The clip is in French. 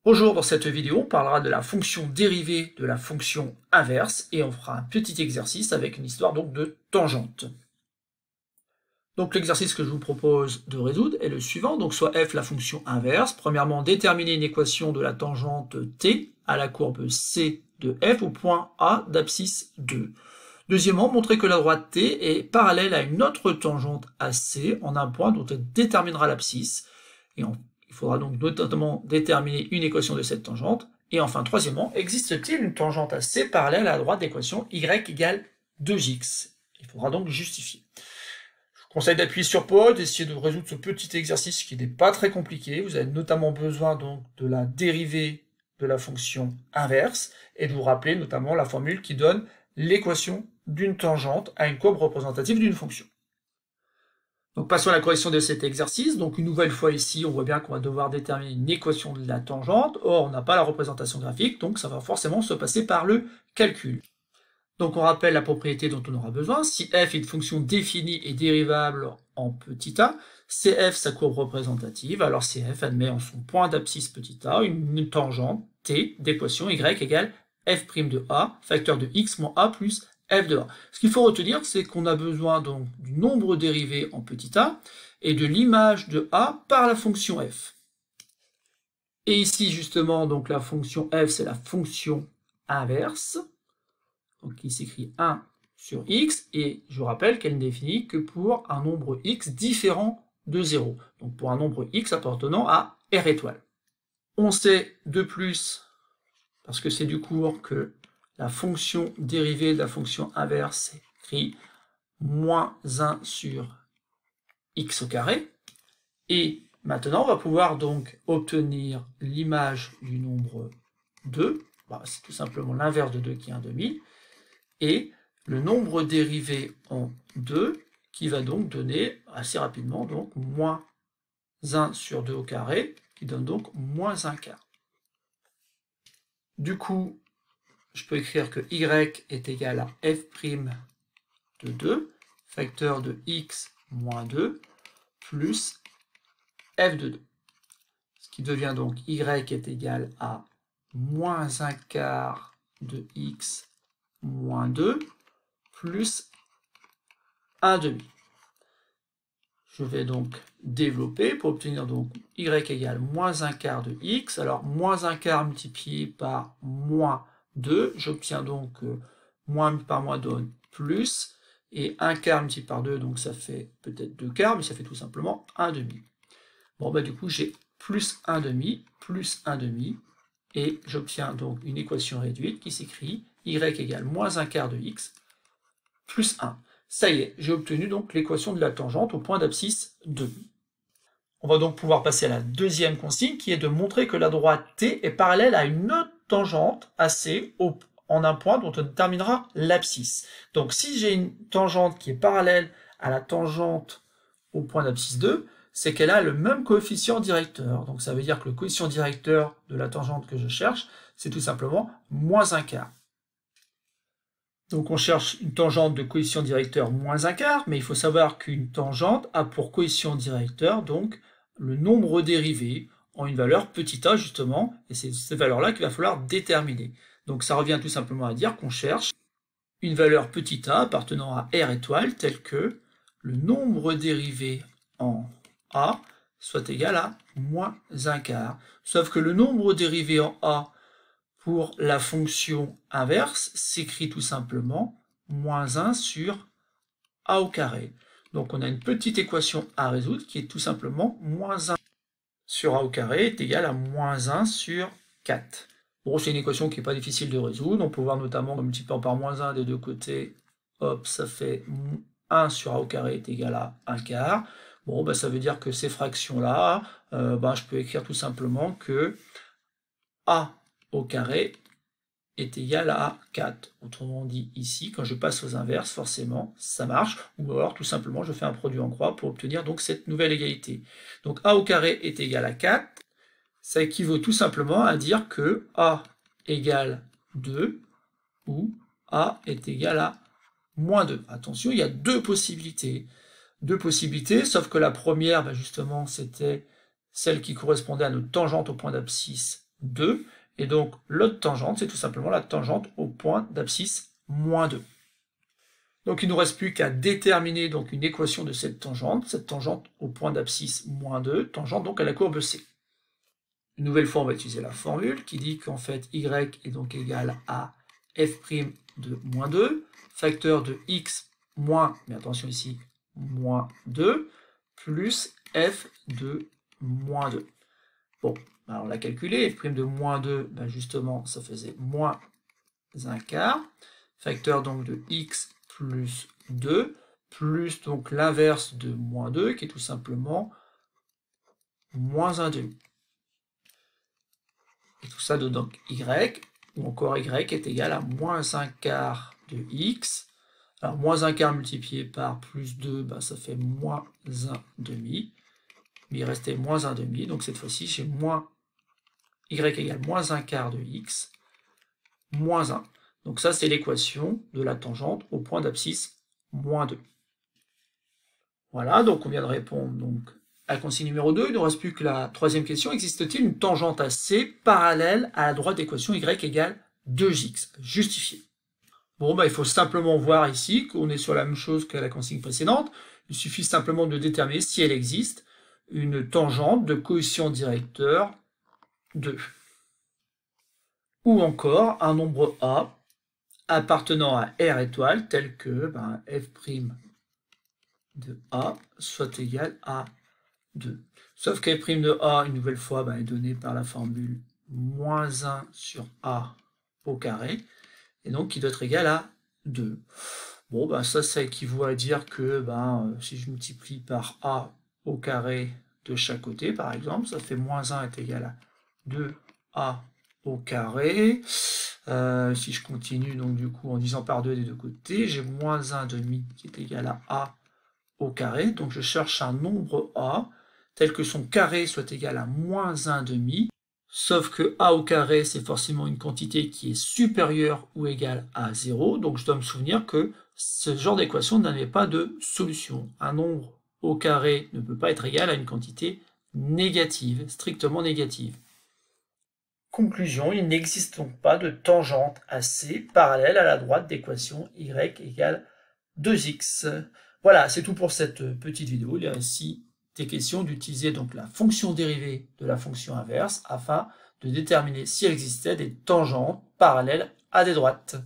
Bonjour, dans cette vidéo, on parlera de la fonction dérivée de la fonction inverse et on fera un petit exercice avec une histoire donc de tangente. Donc l'exercice que je vous propose de résoudre est le suivant, donc soit f la fonction inverse. Premièrement, déterminer une équation de la tangente t à la courbe c de f au point A d'abscisse 2. Deuxièmement, montrer que la droite t est parallèle à une autre tangente AC en un point dont elle déterminera l'abscisse. Et il faudra donc notamment déterminer une équation de cette tangente. Et enfin, troisièmement, existe-t-il une tangente AC parallèle à la droite d'équation y égale 2x? Il faudra donc justifier. Je vous conseille d'appuyer sur pause, d'essayer de résoudre ce petit exercice qui n'est pas très compliqué. Vous avez notamment besoin donc de la dérivée de la fonction inverse et de vous rappeler notamment la formule qui donne l'équation d'une tangente à une courbe représentative d'une fonction. Donc passons à la correction de cet exercice. Donc une nouvelle fois ici, on voit bien qu'on va devoir déterminer une équation de la tangente. Or, on n'a pas la représentation graphique, donc ça va forcément se passer par le calcul. Donc on rappelle la propriété dont on aura besoin. Si f est une fonction définie et dérivable en petit a, cf sa courbe représentative, alors cf admet en son point d'abscisse petit a une tangente t d'équation y égale f' de a, facteur de x moins a plus f de a. Ce qu'il faut retenir, c'est qu'on a besoin donc du nombre dérivé en petit a et de l'image de a par la fonction f. Et ici, justement, donc la fonction f, c'est la fonction inverse, donc qui s'écrit 1 sur x, et je vous rappelle qu'elle n'est définie que pour un nombre x différent de 0, donc pour un nombre x appartenant à R étoile. On sait de plus, parce que c'est du cours, que la fonction dérivée de la fonction inverse est écrit moins 1 sur x au carré. Et maintenant, on va pouvoir donc obtenir l'image du nombre 2. C'est tout simplement l'inverse de 2 qui est un demi. Et le nombre dérivé en 2 qui va donc donner assez rapidement donc moins 1 sur 2 au carré qui donne donc moins 1 quart. Du coup, je peux écrire que y est égal à f' de 2, facteur de x moins 2, plus f de 2. Ce qui devient donc y est égal à moins 1 quart de x moins 2, plus 1 demi. Je vais donc développer pour obtenir donc y égale moins 1 quart de x. Alors, moins 1 quart multiplié par moins 2, j'obtiens donc moins par moins donne plus, et 1 quart multiplié par 2, donc ça fait peut-être 2 quarts, mais ça fait tout simplement 1 demi. Bon, du coup, j'ai plus 1 demi, et j'obtiens donc une équation réduite qui s'écrit y égale moins 1 quart de x plus 1. Ça y est, j'ai obtenu donc l'équation de la tangente au point d'abscisse 2. On va donc pouvoir passer à la deuxième consigne qui est de montrer que la droite t est parallèle à une autre tangente AC en un point dont on déterminera l'abscisse. Donc si j'ai une tangente qui est parallèle à la tangente au point d'abscisse 2, c'est qu'elle a le même coefficient directeur. Donc ça veut dire que le coefficient directeur de la tangente que je cherche, c'est tout simplement moins 1 quart. Donc on cherche une tangente de coefficient directeur moins 1 quart, mais il faut savoir qu'une tangente a pour coefficient directeur donc le nombre dérivé en une valeur petit a justement, et c'est cette valeur-là qu'il va falloir déterminer. Donc ça revient tout simplement à dire qu'on cherche une valeur petit a appartenant à R étoile telle que le nombre dérivé en a soit égal à moins 1 quart. Sauf que le nombre dérivé en a pour la fonction inverse s'écrit tout simplement moins 1 sur a au carré. Donc on a une petite équation à résoudre qui est tout simplement moins 1 sur a au carré est égal à moins 1 sur 4. Bon, c'est une équation qui n'est pas difficile de résoudre. On peut voir notamment en multipliant par moins 1 des deux côtés, hop, ça fait 1 sur a au carré est égal à 1 quart. Bon, ça veut dire que ces fractions-là, je peux écrire tout simplement que a au carré est égal à 4. Autrement dit, ici, quand je passe aux inverses, forcément, ça marche. Ou alors, tout simplement, je fais un produit en croix pour obtenir donc cette nouvelle égalité. Donc, a au carré est égal à 4. Ça équivaut tout simplement à dire que a égale 2 ou a est égal à moins 2. Attention, il y a deux possibilités. Sauf que la première, justement, c'était celle qui correspondait à notre tangente au point d'abscisse 2. Et donc, l'autre tangente, c'est tout simplement la tangente au point d'abscisse moins 2. Donc, il ne nous reste plus qu'à déterminer donc, une équation de cette tangente au point d'abscisse moins 2, tangente donc à la courbe C. Une nouvelle fois, on va utiliser la formule qui dit qu'en fait, y est donc égal à f' de moins 2, facteur de x moins, mais attention ici, moins 2, plus f de moins 2. Bon, alors on l'a calculé, f' de moins 2, ben justement, ça faisait moins 1 quart, facteur donc de x plus 2, plus donc l'inverse de moins 2, qui est tout simplement moins 1 demi. Et tout ça donne donc y, ou encore y est égal à moins 1 quart de x. Alors, moins 1 quart multiplié par plus 2, ben, ça fait moins 1 demi. Mais il restait moins 1 demi, donc cette fois-ci, j'ai moins y égale moins 1 quart de x, moins 1. Donc ça, c'est l'équation de la tangente au point d'abscisse moins 2. Voilà, donc on vient de répondre donc, à la consigne numéro 2. Il ne nous reste plus que la troisième question. Existe-t-il une tangente à C parallèle à la droite d'équation y égale 2x? Justifié. Bon, bah, il faut simplement voir ici qu'on est sur la même chose que la consigne précédente. Il suffit simplement de déterminer si elle existe une tangente de coefficient directeur 2. Ou encore un nombre A appartenant à R étoile tel que f' de A soit égal à 2. Sauf que f' de A, une nouvelle fois, est donné par la formule moins 1 sur A au carré, et donc qui doit être égal à 2. Bon, ça équivaut à dire que si je multiplie par A au carré de chaque côté, par exemple, ça fait moins 1 est égal à 2A au carré. Si je continue, donc du coup, en divisant par 2 des deux côtés, j'ai moins 1 demi qui est égal à A au carré. Donc je cherche un nombre A tel que son carré soit égal à moins 1 demi, sauf que A au carré, c'est forcément une quantité qui est supérieure ou égale à 0. Donc je dois me souvenir que ce genre d'équation n'avait pas de solution. Un nombre au carré ne peut pas être égal à une quantité négative, strictement négative. Conclusion, il n'existe donc pas de tangente à C parallèle à la droite d'équation y égale 2x. Voilà, c'est tout pour cette petite vidéo. Il y a ainsi des questions d'utiliser donc la fonction dérivée de la fonction inverse afin de déterminer s'il existait des tangentes parallèles à des droites.